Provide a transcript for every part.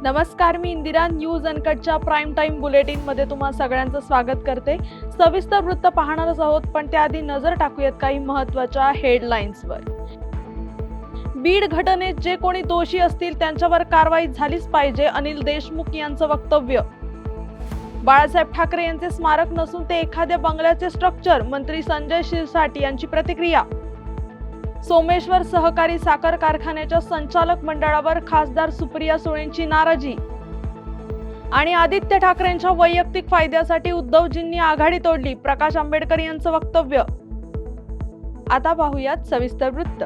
नमस्कार, मी इंदिरा न्यूज अनकटच्या प्राईम टाइम बुलेटिन मध्ये तुम्हा सगळ्यांचं स्वागत करते। सविस्तर वृत्त पाहणारच आहोत, पण त्याआधी नजर टाकूयात काही महत्त्वाच्या हेडलाईन्सवर। बीड घटनेत जे कोणी दोषी असतील त्यांच्यावर कारवाई झालीच पाहिजे, अनिल देशमुख यांचं वक्तव्य। बाळासाहेब ठाकरे यांचे स्मारक नसून ते एखाद्या बंगल्याचे स्ट्रक्चर, मंत्री संजय शिरसाट यांची प्रतिक्रिया। सोमेश्वर सहकारी साखर कारखान्याच्या संचालक मंडळावर खासदार सुप्रिया सुळेंची नाराजी। आणि आदित्य ठाकरेंच्या वैयक्तिक फायद्यासाठी उद्धवजींनी आघाडी तोडली, प्रकाश आंबेडकर यांचं वक्तव्य। आता पाहूयात सविस्तर वृत्त।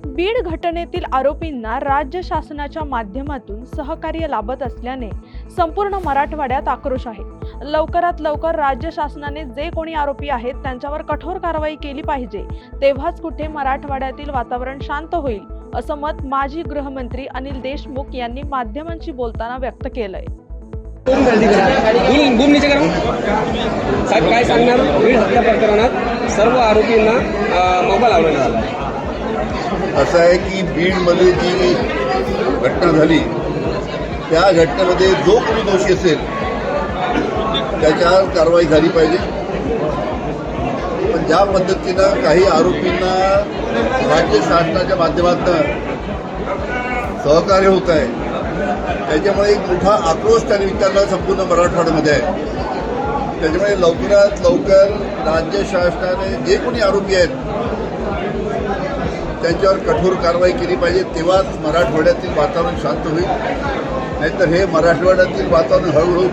बीड घटनेतील आरोपींना राज्य शासनाच्या माध्यमातून सहकार्य लाभत असल्याने संपूर्ण मराठवाड्यात आक्रोश आहे। लवकरात लवकर राज्य शासनाने जे कोणी आरोपी आहेत त्यांच्यावर कठोर कारवाई केली पाहिजे, तेव्हाच कुठे मराठवाड्यातील वातावरण शांत होईल, असं मत माजी गृहमंत्री अनिल देशमुख यांनी माध्यमांशी बोलताना व्यक्त केलंय। साहेब काय सांगणार? बीड हत्या प्रकरणात सर्व आरोपींना मोबाईल लावण्यात आला। असं आहे की बीडमध्ये जी घटना झाली त्या घटनेमध्ये जो कोणी दोषी असेल त्याच्यावर कारवाई झाली पाहिजे। पण ज्या पद्धतीनं काही आरोपींना राज्य शासनाच्या माध्यमातून सहकार्य होत आहे त्याच्यामुळे एक मोठा आक्रोश त्या निमित्तानं संपूर्ण मराठवाड्यामध्ये आहे। त्याच्यामुळे लवकरात लवकर राज्य शासनाने जे कोणी आरोपी आहेत त्यांच्यावर कठोर कारवाई केली पाहिजे, तेव्हाच मराठवाड्यातील वातावरण शांत होईल। नाहीतर हे मराठवाड्यातील वातावरण हळूहळू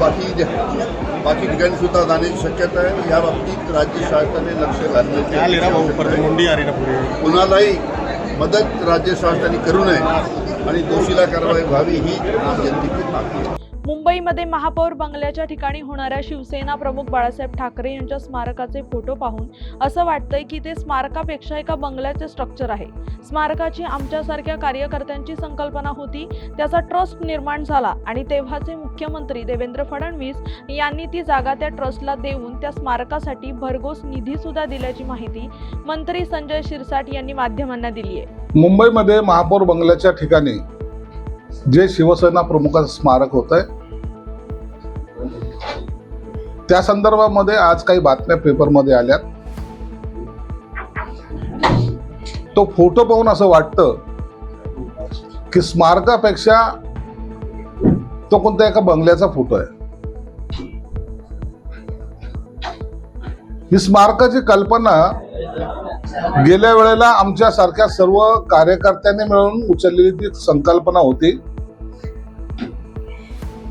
बाकी ठिकाणी सुद्धा जाण्याची शक्यता आहे। या बाबतीत राज्य शासनाने लक्ष घालण्याची, कुणालाही मदत राज्य शासनाने करू नये आणि दोषीला कारवाई व्हावी ही जनतेची मागणी आहे। मुंबईमध्ये महापौर बंगल्याच्या ठिकाणी होणाऱ्या शिवसेना प्रमुख बाळासाहेब ठाकरे यांच्या स्मारकाचे फोटो पाहून असं वाटतंय की ते स्मारकापेक्षा एका बंगल्याचे स्ट्रक्चर आहे। स्मारकाची आमच्यासारख्या कार्यकर्त्यांची संकल्पना होती, त्याचा ट्रस्ट निर्माण झाला आणि तेव्हाचे मुख्यमंत्री देवेंद्र फडणवीस यांनी ती जागा त्या ट्रस्टला देऊन त्या स्मारकासाठी भरघोस निधी सुद्धा दिल्याची माहिती मंत्री संजय शिरसाट यांनी माध्यमांना दिली आहे। मुंबईमध्ये महापौर बंगल्याच्या ठिकाणी जे शिवसेना प्रमुखाचं स्मारक होत आहे त्या संदर्भामध्ये आज काही बातम्या पेपरमध्ये आल्यात। तो फोटो पाहून असं वाटतं की स्मारकापेक्षा तो कोणत्या एका बंगल्याचा फोटो आहे। ही स्मारकाची कल्पना गेल्या वेळेला आमच्या सारख्या सर्व कार्यकर्त्यांनी मिळून उचललेली ती संकल्पना होती।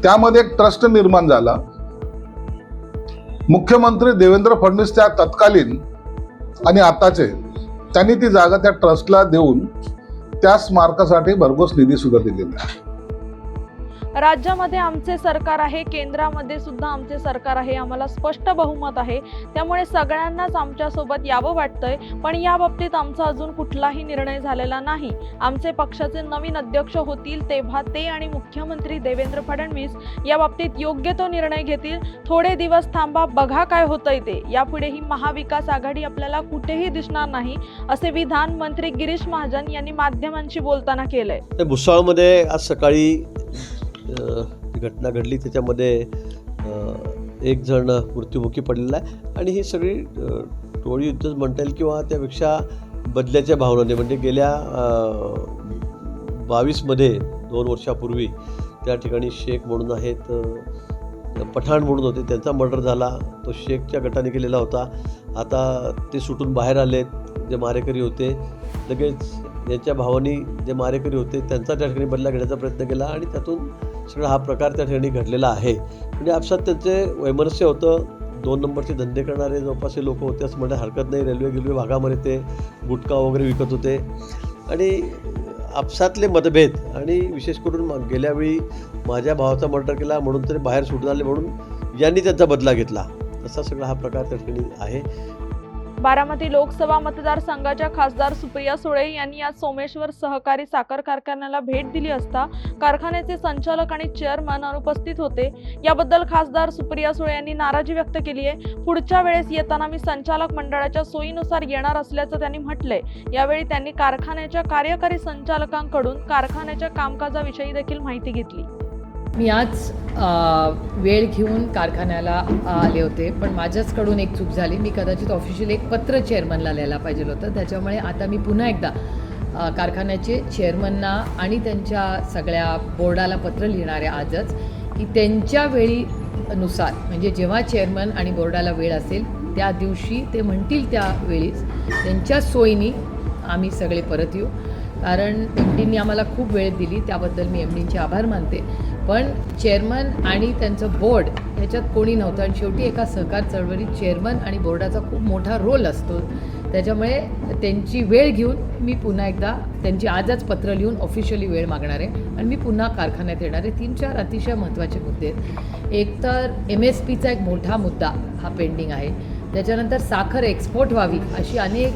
त्यामध्ये एक ट्रस्ट निर्माण झाला। मुख्यमंत्री देवेंद्र फडणवीस त्या तत्कालीन आणि आताचे त्यांनी ती जागा त्या ट्रस्टला देऊन त्या स्मारकासाठी भरघोस निधी सुद्धा दिलेला आहे। राज्यामध्ये आमचे सरकार आहे, केंद्रामध्ये सुद्धा आमचे सरकार आहे, आम्हाला स्पष्ट बहुमत आहे, त्यामुळे सगळ्यांनाच आमच्या सोबत यावं वाटतंय। पण या बाबतीत आमचा अजून कुठलाही निर्णय झालेला नाही। आमचे पक्षाचे नवीन अध्यक्ष होतील तेव्हा ते आणि मुख्यमंत्री देवेंद्र फडणवीस या बाबतीत योग्य तो निर्णय घेतील। थोडे दिवस थांबा, बघा काय होतंय ते। यापुढेही महाविकास आघाडी आपल्याला कुठेही दिसणार नाही, असे विधान मंत्री गिरीश महाजन यांनी माध्यमांशी बोलताना केलंय। भुसावळमध्ये आज सकाळी घटना घडली, त्याच्यामध्ये एक जण मृत्युमुखी पडलेला आहे आणि ही सगळी टोळी युद्धच म्हणता येईल किंवा त्यापेक्षा बदल्याच्या भावनाने, म्हणजे गेल्या 22मध्ये 2 वर्षापूर्वी त्या ठिकाणी शेख म्हणून आहेत, पठाण म्हणून होते, त्यांचा मर्डर झाला। तो शेखच्या गटाने केलेला होता। आता ते सुटून बाहेर आलेत, जे मारेकरी होते लगेच यांच्या भावानी जे मारेकरी होते त्यांचा त्या ठिकाणी बदला घेण्याचा प्रयत्न केला आणि त्यातून सगळा हा प्रकार त्या ठिकाणी घडलेला आहे। म्हणजे आपसात त्यांचे वैमनस्य होतं। 2 नंबरचे धंदे करणारे जवळपास लोक होते असं म्हणण्यास हरकत नाही। रेल्वे भागामध्ये ते गुटखा वगैरे विकत होते आणि आपसातले मतभेद आणि विशेष करून गेल्यावेळी माझ्या भावाचा मर्डर केला म्हणून तरी बाहेर सुटून आले म्हणून यांनी त्यांचा बदला घेतला, असा सगळा हा प्रकार त्या ठिकाणी आहे। बारामती लोकसभा मतदारसंघाच्या खासदार सुप्रिया सुळे यांनी आज सोमेश्वर सहकारी साखर कारखान्याला भेट दिली असता कारखान्याचे संचालक आणि चेअरमन अनुपस्थित होते। याबद्दल खासदार सुप्रिया सुळे यांनी नाराजी व्यक्त केली आहे। पुढच्या वेळेस येताना मी संचालक मंडळाच्या सोयीनुसार येणार असल्याचं त्यांनी म्हटलंय। यावेळी त्यांनी कारखान्याच्या कार्यकारी संचालकांकडून कारखान्याच्या कामकाजाविषयी देखील माहिती घेतली। मी आज वेळ घेऊन कारखान्याला आले होते, पण माझ्याचकडून एक चूक झाली. मी कदाचित ऑफिशियली एक पत्र चेअरमनला लिहायला पाहिजे होतं. त्याच्यामुळे आता मी पुन्हा एकदा कारखान्याचे चेअरमनना आणि त्यांच्या सगळ्या बोर्डाला पत्र लिहिणार आहे आजच, की त्यांच्या वेळीनुसार, म्हणजे जेव्हा चेअरमन आणि बोर्डाला वेळ असेल त्या दिवशी ते म्हणतील त्या वेळीच त्यांच्या सोयीनी आम्ही सगळे परत येऊ. कारण MDंनी आम्हाला खूप वेळ दिली, त्याबद्दल मी MDंचे आभार मानते. पण चेअरमन आणि त्यांचं बोर्ड ह्याच्यात कोणी नव्हतं, आणि शेवटी एका सहकार चळवळीत चेअरमन आणि बोर्डाचा खूप मोठा रोल असतो. त्याच्यामुळे त्यांची वेळ घेऊन मी पुन्हा एकदा त्यांची आजच पत्र लिहून ऑफिशियली वेळ मागणार आहे आणि मी पुन्हा कारखान्यात येणार आहे. 3-4 अतिशय महत्त्वाचे मुद्दे आहेत. एक तर MSPचा एक मोठा मुद्दा हा पेंडिंग आहे. त्याच्यानंतर साखर एक्सपोर्ट व्हावी अशी अनेक.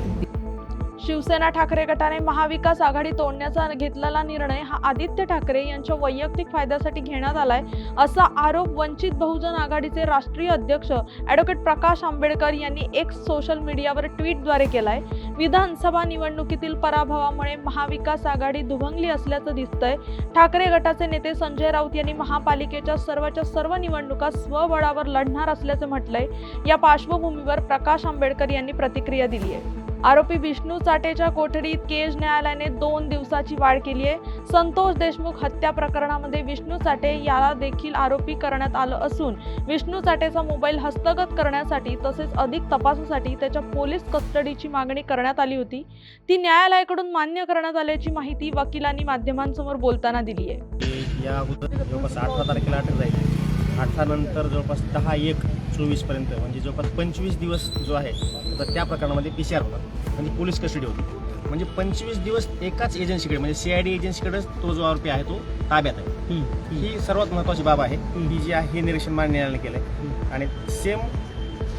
शिवसेना ठाकरे गटाने महाविकास आघाडी तोडण्याचा घेतलेला निर्णय हा आदित्य ठाकरे यांच्या वैयक्तिक फायद्यासाठी घेण्यात आलाय, असा आरोप वंचित बहुजन आघाडीचे राष्ट्रीय अध्यक्ष ॲडव्होकेट प्रकाश आंबेडकर यांनी एक्स सोशल मीडियावर ट्विटद्वारे केलाय. विधानसभा निवडणुकीतील पराभवामुळे महाविकास आघाडी दुभंगली असल्याचं दिसतंय. ठाकरे गटाचे नेते संजय राऊत यांनी महापालिकेच्या सर्वच्या सर्व निवडणुका स्वबळावर लढणार असल्याचं म्हटलंय. या पार्श्वभूमीवर प्रकाश आंबेडकर यांनी प्रतिक्रिया दिली आहे. आरोपी विष्णू चाटेच्या कोठडीत केज न्यायालयाने 2 दिवसाची वाढ केली आहे. संतोष देशमुख हत्या प्रकरणामध्ये विष्णू चाटे याला देखील आरोपी करण्यात आलं असून विष्णू चाटेचा मोबाईल हस्तगत करण्यासाठी तसेच अधिक तपासासाठी त्याच्या पोलीस कस्टडीची मागणी करण्यात आली होती. ती न्यायालयाकडून मान्य करण्यात आल्याची माहिती वकिलांनी माध्यमांसमोर बोलताना दिली आहे. या अगोदर जवळपास 18 तारखेला अटक झाली. 18 नंतर जवळपास 10/1/24 म्हणजे जवळपास 25 दिवस जो आहे तर त्या प्रकरणामध्ये PCR होता, म्हणजे पोलीस कस्टडी होती. म्हणजे 25 दिवस एकाच एजन्सीकडे, म्हणजे CID एजन्सीकडेच तो जो आरोपी आहे तो ताब्यात आहे. ही सर्वात महत्त्वाची बाब आहे. ही जी आहे हे निरीक्षण मान्य न्यायालयाने केलं आहे आणि सेम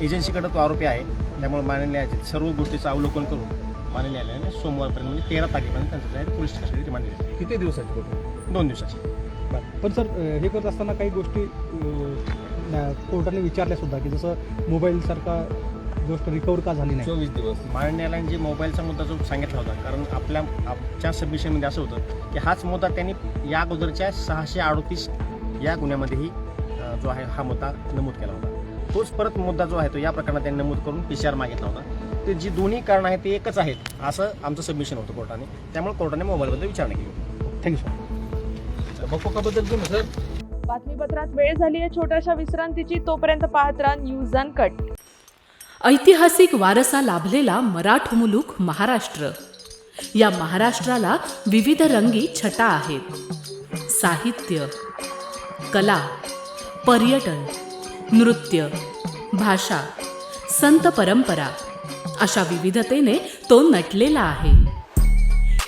एजन्सीकडे तो आरोपी आहे. त्यामुळे मान्य न्यायालयाच्या सर्व गोष्टीचं अवलोकन करून मान्य न्यायालयाने सोमवारपर्यंत म्हणजे 13 तारखेपर्यंत त्यांचं पोलीस कस्टडी रिमांड दिली. किती दिवसाची? 2 दिवसाची. पण सर, हे करत असताना काही गोष्टी कोर्टाने विचारल्या सुद्धा, की जसं मोबाईलसारखा गोष्ट रिकवर का झाली नाही. 24 दिवस मान्य न्यायालयाने जे मोबाईलचा मुद्दा जो सांगितला होता, कारण आमच्या सबमिशनमध्ये असं होतं की हाच मुद्दा त्यांनी या अगोदरच्या 638 या गुन्ह्यामध्येही जो आहे हा मुद्दा नमूद केला होता. तोच परत मुद्दा जो आहे तो या प्रकरणात त्यांनी नमूद करून PCR मागितला होता. ते जी दोन्ही कारणं आहेत ते एकच आहेत असं आमचं सबमिशन होतं कोर्टाने. त्यामुळे कोर्टाने मोबाईलबद्दल विचारणा केली. Thank you sir. सर, बातमीपत्रात वेळ झाली आहे छोट्याशा विश्रांतीची. तोपर्यंत पाहत राहा न्यूज अनकट. ऐतिहासिक वारसा लाभलेला मराठ मुलूक महाराष्ट्र. या महाराष्ट्राला विविध रंगी छटा आहेत. साहित्य, कला, पर्यटन, नृत्य, भाषा, संत परंपरा अशा विविधतेने तो नटलेला आहे.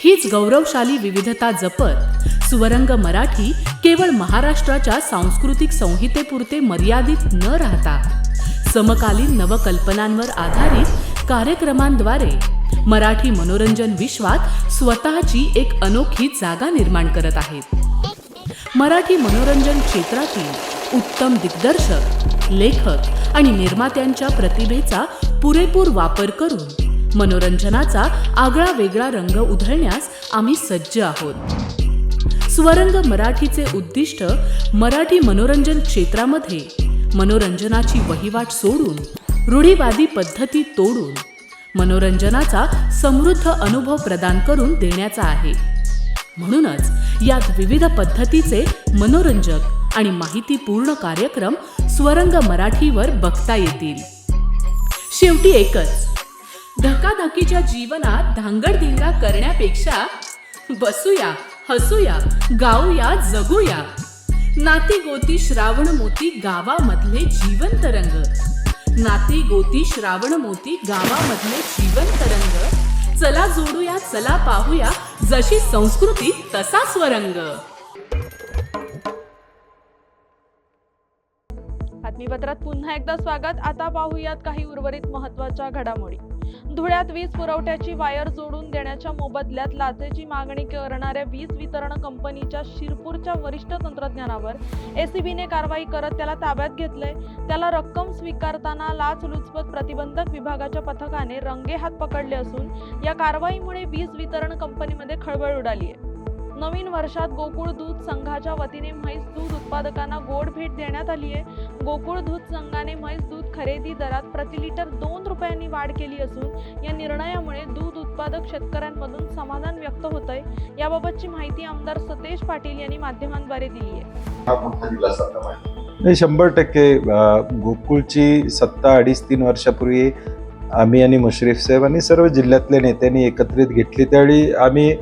हीच गौरवशाली विविधता जपत स्वरंग मराठी केवळ महाराष्ट्राच्या सांस्कृतिक संहितेपुरते मर्यादित न राहता समकालीन नवकल्पनांवर आधारित कार्यक्रमांद्वारे मराठी मनोरंजन विश्वात स्वतःची एक अनोखी जागा निर्माण करत आहेत. मराठी मनोरंजन क्षेत्रातील उत्तम दिग्दर्शक, लेखक आणि निर्मात्यांच्या प्रतिभेचा पुरेपूर वापर करून मनोरंजनाचा आगळा वेगळा रंग उधळण्यास आम्ही सज्ज आहोत. स्वरंग मराठीचे उद्दिष्ट मराठी मनोरंजन क्षेत्रामध्ये मनोरंजनाची वहिवाट सोडून, रूढीवादी पद्धती तोडून मनोरंजनाचा समृद्ध अनुभव प्रदान करून देण्याचा आहे. म्हणूनच यात विविध पद्धतीचे मनोरंजक आणि माहितीपूर्ण कार्यक्रम स्वरंग मराठीवर बघता येतील. शेवटी एकच, धकाधकीच्या जीवनात धांगडधिंगा करण्यापेक्षा बसूया, हसूया, गाऊया, जगूया. नाती गोती श्रावण मोती गावामधले जिवंत रंग. नाती गोती श्रावण मोती गावामधले जिवंत रंग. चला जोडूया, चला पाहूया, जशी संस्कृती तसा स्वरंग. बातमीपत्रात पुन्हा एकदा स्वागत. आता पाहूयात काही उर्वरित महत्त्वाच्या घडामोडी. धुळ्यात वीज पुरवठ्याची वायर जोडून देण्याच्या मोबदल्यात लाचेची मागणी करणाऱ्या वीज वितरण कंपनीच्या शिरपूरच्या वरिष्ठ तंत्रज्ञानावर ACBने कारवाई करत त्याला ताब्यात घेतलंय. त्याला रक्कम स्वीकारताना लाचलुचपत प्रतिबंधक विभागाच्या पथकाने रंगेहात पकडले असून या कारवाईमुळे वीज वितरण कंपनीमध्ये खळबळ उडाली आहे. नवीन वर्षात गोकुळ दूध संघाच्या वतीने म्हैस दूध उत्पादकांना गोड भेट देण्यात आली आहे. गोकुळ दूध संघाने म्हैस दूध खरेदी दरात प्रति लिटर 2 रुपयांनी वाढ केली असून या निर्णयामुळे दूध उत्पादक शेतकऱ्यांमधून समाधान व्यक्त होत आहे. याबाबतची माहिती आमदार सतेज पाटील यांनी माध्यमांद्वारे दिली आहे. नाही, 100% गोकुळची सत्ता 2.5-3 वर्षापूर्वी आम्ही आणि मुश्रीफ साहेब आणि सर्व जिल्ह्यातल्या नेत्यांनी एकत्रित घेतली. त्यावेळी आम्ही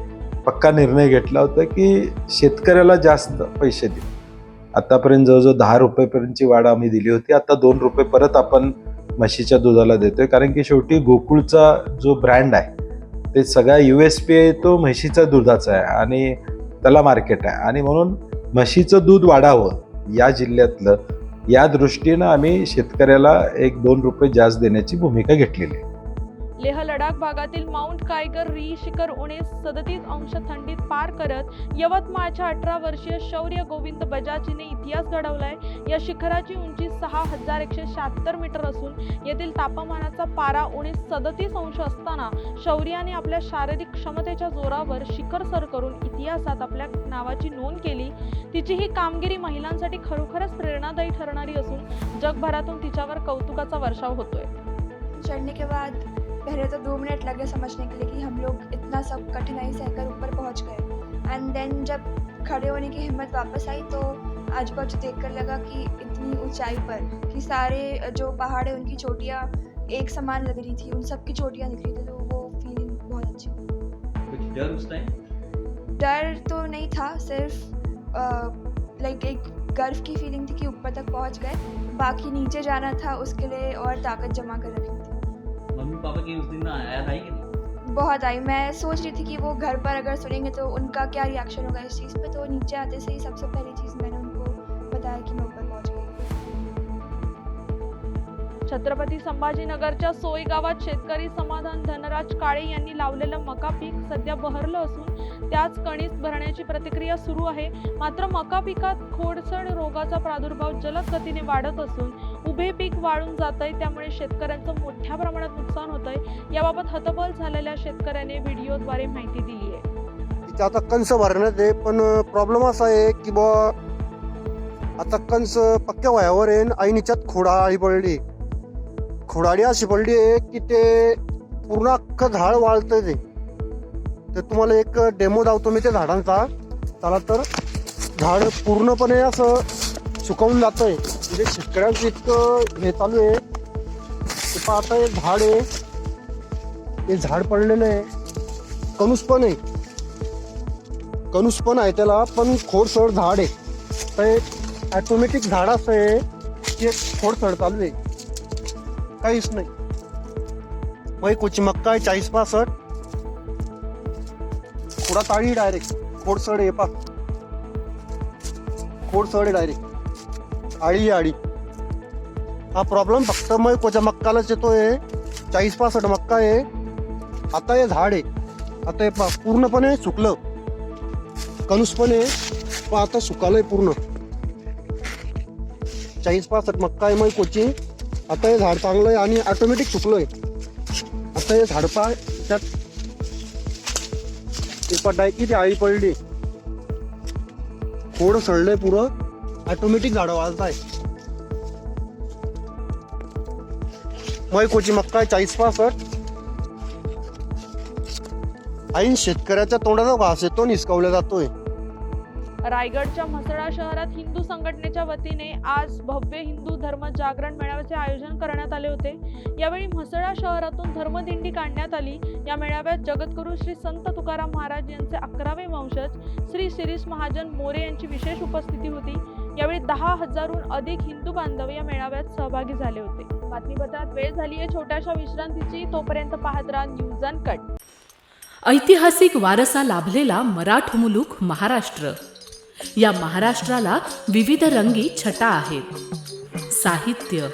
पक्का निर्णय घेतला होता की शेतकऱ्याला जास्त पैसे देऊ. आतापर्यंत जवळजवळ 10 रुपयेपर्यंतची वाढ आम्ही दिली होती. आता 2 रुपये परत आपण म्हशीच्या दुधाला देतोय, कारण की शेवटी गोकुळचा जो ब्रँड आहे ते सगळा USP आहे तो म्हशीच्या दुधाचा आहे आणि त्याला मार्केट आहे, आणि म्हणून म्हशीचं दूध वाढावं या जिल्ह्यातलं, या दृष्टीनं आम्ही शेतकऱ्याला 1-2 रुपये जास्त देण्याची भूमिका घेतलेली आहे. लेह लडाख भागातील माउंट कायगर री शिखर उणे 37 अंश थंडीत पार करत यवतमाळच्या 18 वर्षीय शौर्य गोविंद बजाजने इतिहास घडवलाय. या शिखराची उंची 6176 मीटर असून येथील तापमानाचा पारा उणे 37 अंश असताना शौर्याने आपल्या शारीरिक क्षमतेच्या जोरावर शिखर सर करून इतिहासात आपल्या नावाची नोंद केली. तिची ही कामगिरी महिलांसाठी खरोखरच प्रेरणादायी ठरणारी असून जगभरातून तिच्यावर कौतुकाचा वर्षाव होतोय. चढ़ने के बाद पहले तो 2 मिनट लगे समझने के लिए कि हम लोग इतना सब कठिनाई सहकर ऊपर पहुंच गए, एंड देन जब खड़े होने की हिम्मत वापस आई तो आजू बाजू देखकर लगा कि इतनी ऊंचाई पर कि सारे जो पहाड़ है उनकी चोटियाँ एक समान लग रही थी, उन सब की चोटियाँ दिख रही थी, तो वो फीलिंग बहुत अच्छी थी. कुछ डर उस टाइम? डर तो नहीं था, सिर्फ लाइक एक गर्व की फीलिंग थी कि ऊपर तक पहुंच गए. बाकी नीचे जाना था, उसके लिए और ताकत जमा कर रखनी थी. मम्मी पापा की उस दिन याद आई कि नहीं? बहुत आई. मैं सोच रही थी कि वो घर पर अगर सुनेंगे तो उनका क्या रिएक्शन होगा इस चीज़ पे, तो नीचे आते से ही सबसे पहली चीज़ मैंने उनको बताया कि मैं ऊपर पहुंच गई. छत्रपती संभाजीनगरच्या सोई गावात शेतकरी समाधान धनराज काळे यांनी लावलेलं मका पीक सध्या बहरलं असून त्याच कणीस भरण्याची प्रतिक्रिया सुरू आहे. मात्र मका पिकात खोडसड रोगाचा प्रादुर्भाव जलद गतीने वाढत असून उभे पीक वाळून जात आहे, त्यामुळे शेतकऱ्यांचं मोठ्या प्रमाणात नुकसान होत आहे. याबाबत हतबल झालेल्या शेतकऱ्याने व्हिडिओद्वारे माहिती दिली आहे. तिथे आता कणस भरण्यात आहे, पण प्रॉब्लेम असा आहे की बा आता कणस पक्क्या वयावर आहे, ऐनीच्यात खोडाळी पडली. खोडाळी अशी पडली आहे की ते पूर्ण अख्खं झाड वाळतंय. ते तुम्हाला एक डेमो दावतो मी त्या झाडांचा. त्याला तर झाड पूर्णपणे असं सुकवून जातंय. म्हणजे शेतकऱ्यांचं इतकं हे चालू आहे. ते पाहता हे झाड आहे, हे झाड पडलेलं आहे. कणूस पण आहे, कणूस पण आहे त्याला, पण खोडसड झाड आहे. तर ॲटोमॅटिक झाड असं आहे की खोडसड चालू आहे, काहीच नाही. मग कोची मक्का आहे 40-65 खोडा ताळी डायरेक्ट खोडसड आहे. खोडसड आहे डायरेक्ट, आळी आळी. हा प्रॉब्लेम फक्त मग कोच्या मक्कालाच येतोय. 40-65 मक्का आहे. आता हे झाड आहे, आता हे पूर्णपणे सुकलं. कणूस पण आहे पण आता सुकालंय पूर्ण. 40-65 मक्का आहे मग कोची. आता हे झाड चांगलं आहे आणि ऑटोमॅटिक सुकलोय. आता हे झाड पा त्यात किती आळी पडली, खोड सडलंय पुरं. ऑटोमॅटिक झाडं वाळताय. मग कोची मक्का आहे 40-65. ऐन शेतकऱ्याच्या तोंडाचा घास येतो, निसकवला जातोय. रायगडच्या म्हसळा शहरात हिंदू संघटनेच्या वतीने आज भव्य हिंदू धर्म जागरण मेळाव्याचे आयोजन करण्यात आले होते. यावेळी म्हसळा शहरातून धर्मदिंडी काढण्यात आली. या मेळाव्यात जगद्गुरू श्री संत तुकाराम महाराज यांचे 11वे वंशज श्री शिरीष महाजन मोरे यांची विशेष उपस्थिती होती. यावेळी 10,000हून अधिक हिंदू बांधव या मेळाव्यात सहभागी झाले होते. बातमीपत्रात वेळ झाली आहे छोट्याशा विश्रांतीची. तोपर्यंत पाहत राहा न्यूज अनकट. ऐतिहासिक वारसा लाभलेला मराठा मुलूक महाराष्ट्र. या महाराष्ट्राला विविध रंगी छटा आहेत. साहित्य,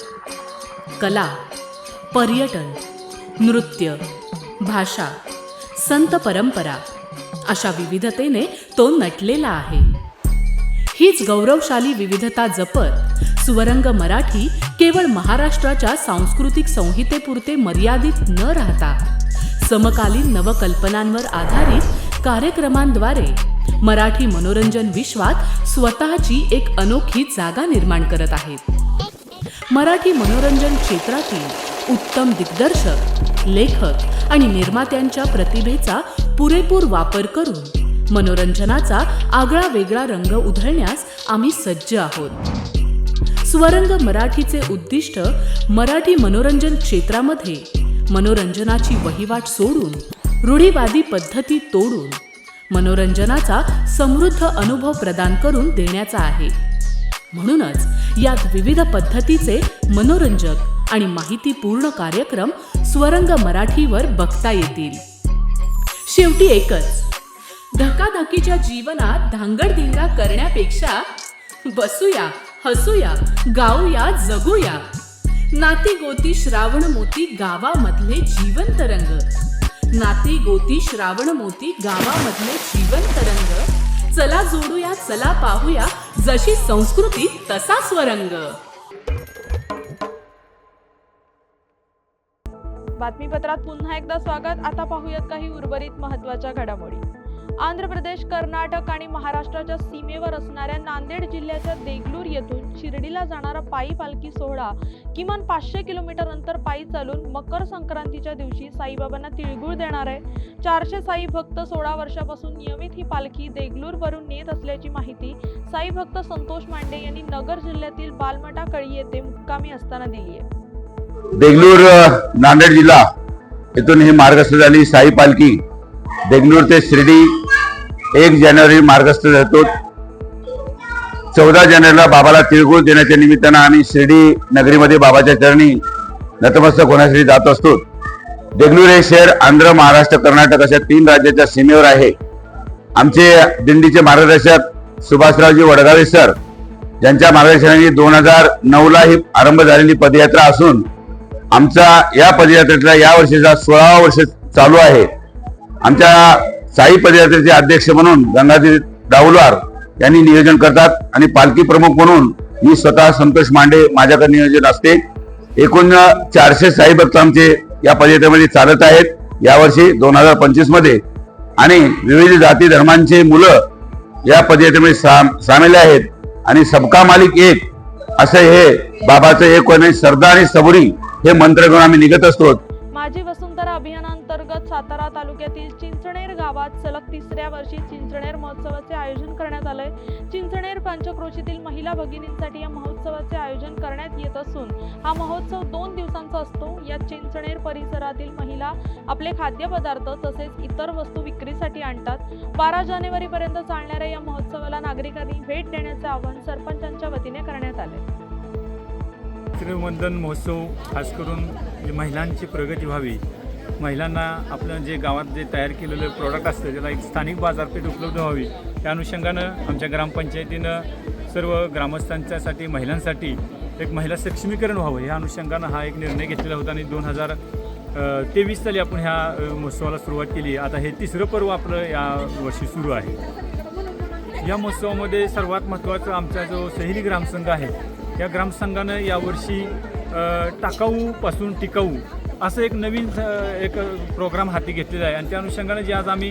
कला, पर्यटन, नृत्य, भाषा, संत परंपरा अशा विविधतेने तो नटलेला आहे. हीच गौरवशाली विविधता जपत सुवरंग मराठी केवळ महाराष्ट्राच्या सांस्कृतिक संहितेपुरते मर्यादित न राहता समकालीन नवकल्पनांवर आधारित कार्यक्रमांद्वारे मराठी मनोरंजन विश्वात स्वतःची एक अनोखी जागा निर्माण करत आहेत. मराठी मनोरंजन क्षेत्रातील उत्तम दिग्दर्शक, लेखक आणि निर्मात्यांच्या प्रतिभेचा पुरेपूर वापर करून मनोरंजनाचा आगळा वेगळा रंग उधळण्यास आम्ही सज्ज आहोत. स्वरंग मराठीचे उद्दिष्ट मराठी मनोरंजन क्षेत्रामध्ये मनोरंजनाची वहिवाट सोडून, रूढीवादी पद्धती तोडून मनोरंजनाचा समृद्ध अनुभव प्रदान करून देण्याचा आहे. म्हणूनच यात विविध पद्धतीचे मनोरंजक आणि माहितीपूर्ण कार्यक्रम स्वरंग मराठीवर बघता येतील. शेवटी एकच, धकाधकीच्या जीवनात धांगडधिंगा करण्यापेक्षा बसूया, हसूया, गाऊया, जगूया. नाती गोती श्रावण मोती गावामधले जिवंत रंग. नाती गोती श्रावण मोती गावामधले जिवंत रंग. चला जोडूया, चला पाहूया, जशी संस्कृती तसा स्वरंग. बातमीपत्रात पुन्हा एकदा स्वागत. आता पाहूयात काही उर्वरित महत्त्वाच्या घडामोडी. आंध्र प्रदेश, कर्नाटक आणि महाराष्ट्राच्या सीमेवर असणाऱ्या नांदेड जिल्ह्याच्या देगलूर येथून शिर्डीला जाणारा पायी पालखी सोहळा किमान 500 किलोमीटर अंतर पायी चालून मकर संक्रांतीच्या दिवशी साईबाबांना तिळगुळ देणार आहे. 400 साई भक्त 16 वर्षापासून नियमित ही पालखी देगलूर वरून नेत असल्याची माहिती साई भक्त संतोष मांडे यांनी नगर जिल्ह्यातील बालमटा कळी येथे मुक्कामी असताना दिली आहे. देगलूर नांदेड जिल्हा येथून ही मार्गस्थ झाली साई पालखी देगलूर ते शिर्डी 1 जानेवारी मार्गस्थ जातो. 14 जानेवारीला बाबाला तिळगुळ देण्याच्या निमित्तानं आम्ही शिर्डी नगरीमध्ये बाबाच्या चरणी नतमस्तक होण्यासाठी जात असतो. देगलूर हे शहर आंध्र, महाराष्ट्र, कर्नाटक अशा 3 राज्याच्या सीमेवर आहे. आमचे दिंडीचे मार्गदर्शक सुभाषरावजी वडगावे सर, ज्यांच्या मार्गदर्शनाने 2009ला ही आरंभ झालेली पदयात्रा असून आमचा या पदयात्रेतला या वर्षीचा 16वा वर्ष चालू आहे. आमच्या साई पदयात्रेचे अध्यक्ष म्हणून गंगाधर डावलवार यांनी नियोजन करतात आणि पालखी प्रमुख म्हणून मी स्वतः संतोष मांडे, माझ्याकडे नियोजन असते. एकूण 400 साई भक्त आमचे या पदयात्रेमध्ये चालत आहेत यावर्षी 2025 मध्ये आणि विविध जाती धर्मांचे मुलं या पदयात्रेमध्ये सामील आहेत आणि सबका मालिक एक असं हे बाबाचं एक आणि श्रद्धा आणि सबुरी हे मंत्र घेऊन आम्ही निघत असतो. माझी वसुंधरा अभियानांतर्गत सातारा तालुक्यातील चिंचणेर गावात सलग 3ऱ्या वर्षी चिंचणेर महोत्सवाचे आयोजन करण्यात आलंय. चिंचणेर पंचक्रोशीतील महिला भगिनींसाठी या महोत्सवाचे आयोजन करण्यात येत असून हा महोत्सव 2 दिवसांचा असतो. या चिंचणेर परिसरातील महिला आपले खाद्यपदार्थ तसेच इतर वस्तू विक्रीसाठी आणतात. 12 जानेवारी पर्यंत चालणाऱ्या या महोत्सवाला नागरिकांनी भेट देण्याचे आवाहन सरपंचांच्या वतीने करण्यात आले. त्रिवंदन महोत्सव खास करून महिलांची प्रगती व्हावी, महिलांना आपलं जे गावात जे तयार केलेलं प्रॉडक्ट असतं त्याला एक स्थानिक बाजारपेठ उपलब्ध व्हावी, त्या अनुषंगानं आमच्या ग्रामपंचायतीनं सर्व ग्रामस्थांच्यासाठी महिलांसाठी एक महिला सक्षमीकरण व्हावं या अनुषंगानं हा एक निर्णय घेतलेला होता आणि 2023 साली आपण ह्या महोत्सवाला सुरुवात केली. आता हे 3रं पर्व आपलं या वर्षी सुरू आहे. या महोत्सवामध्ये सर्वात महत्त्वाचं आमचा जो सहेली ग्रामसंघ आहे या ग्रामसंघानं यावर्षी टाकाऊपासून टिकाऊ असं एक नवीन एक प्रोग्राम हाती घेतलेला आहे आणि त्या अनुषंगानं जे आज आम्ही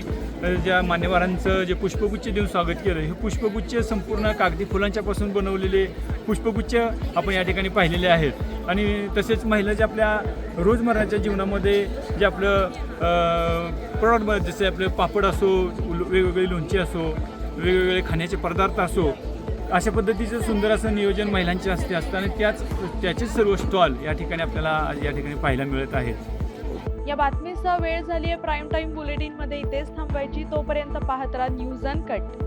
ज्या मान्यवरांचं जे पुष्पगुच्छ देऊन स्वागत केलं, हे पुष्पगुच्छ संपूर्ण कागदी फुलांच्यापासून बनवलेले पुष्पगुच्छ आपण या ठिकाणी पाहिलेले आहेत आणि तसेच महिला जे आपल्या रोजमर्राच्या जीवनामध्ये जे आपलं प्रॉडक्ट जसे आपले पापड असो, वेगवेगळे लोणचे असो, वेगवेगळे खाण्याचे पदार्थ असो, अशा पद्धतीचं सुंदर असं नियोजन महिलांचे हस्ते असतं आणि त्याचे सर्व स्टॉल या ठिकाणी आपल्याला या ठिकाणी पाहायला मिळत आहेत. या बातमीसह वेळ झाली आहे प्राईम टाईम बुलेटिनमध्ये इथेच थांबवायची. तोपर्यंत पाहत राहा न्यूज अनकट.